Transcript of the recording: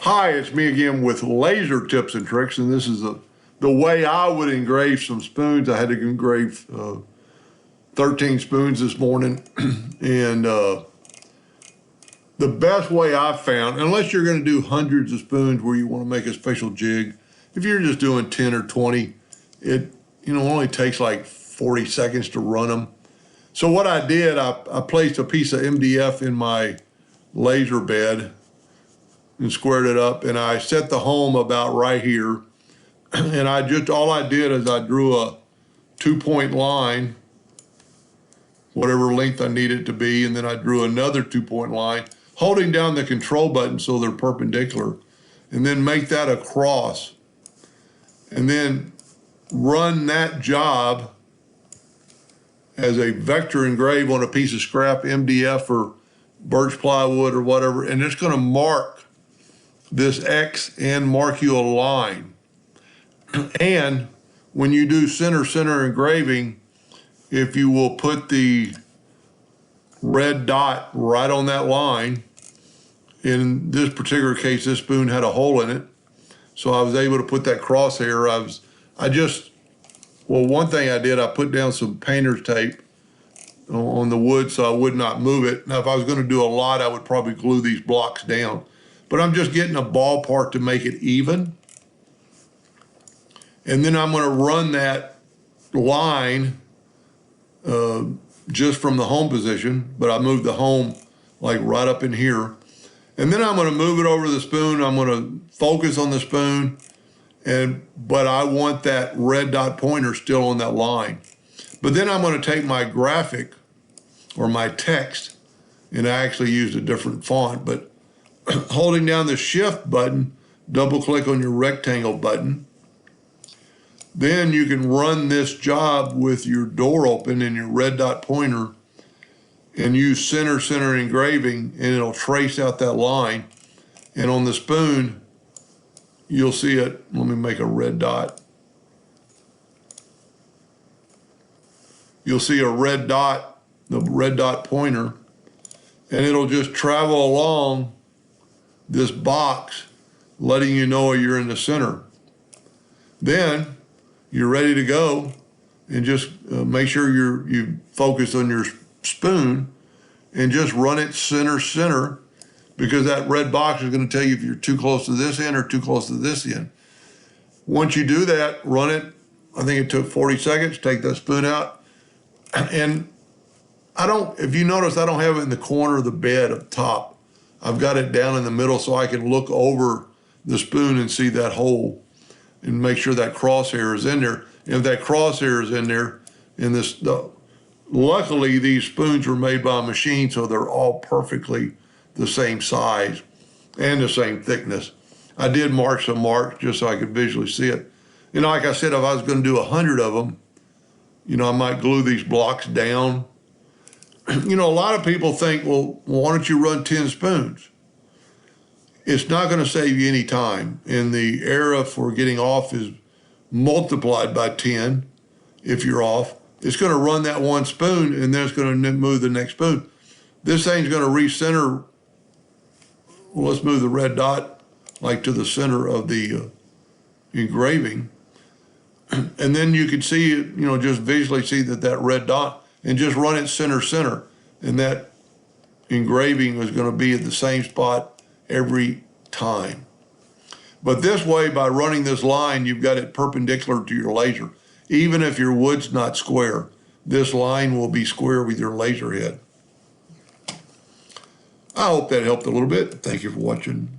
Hi, it's me again with laser tips and tricks, and this is the way I would engrave some spoons. I had to engrave 13 spoons this morning, and the best way I've found, unless you're going to do hundreds of spoons where you want to make a special jig, if you're just doing 10 or 20, it only takes like 40 seconds to run them. So what I did, I placed a piece of MDF in my laser bed and squared it up, and I set the home about right here. And all I did is I drew a 2-point line, whatever length I need it to be, and then I drew another 2-point line, holding down the control button so they're perpendicular, and then make that a cross, and then run that job as a vector engrave on a piece of scrap MDF or birch plywood or whatever, and it's going to mark this X and mark you a line. And when you do center engraving, if you will put the red dot right on that line, in this particular case, this spoon had a hole in it, so I was able to put that crosshair. One thing I did, I put down some painter's tape on the wood so I would not move it. Now, if I was going to do a lot, I would probably glue these blocks down. But I'm just getting a ballpark to make it even. And then I'm going to run that line just from the home position, but I moved the home like right up in here. And then I'm going to move it over the spoon. I'm going to focus on the spoon, but I want that red dot pointer still on that line. But then I'm going to take my graphic or my text, and I actually used a different font, but holding down the shift button, double click on your rectangle button. Then you can run this job with your door open and your red dot pointer and use center engraving, and it'll trace out that line. And on the spoon, you'll see it. Let me make a red dot. You'll see a red dot, the red dot pointer, and it'll just travel along this box, letting you know you're in the center. Then you're ready to go, and just make sure you focus on your spoon and just run it center, because that red box is going to tell you if you're too close to this end or too close to this end. Once you do that, run it. I think it took 40 seconds. Take that spoon out. And if you notice, I don't have it in the corner of the bed up top. I've got it down in the middle so I can look over the spoon and see that hole and make sure that crosshair is in there. And if that crosshair is in there, luckily these spoons were made by a machine, so they're all perfectly the same size and the same thickness. I did mark some marks just so I could visually see it. Like I said, if I was going to do 100 of them, I might glue these blocks down. A lot of people think, well, why don't you run 10 spoons? It's not going to save you any time. And the error for getting off is multiplied by 10 if you're off. It's going to run that one spoon, and then it's going to move the next spoon. This thing's going to recenter. Well, let's move the red dot like to the center of the engraving. And then you can see it, just visually see that red dot, and just run it center. And that engraving is going to be at the same spot every time. But this way, by running this line, you've got it perpendicular to your laser. Even if your wood's not square, this line will be square with your laser head. I hope that helped a little bit. Thank you for watching.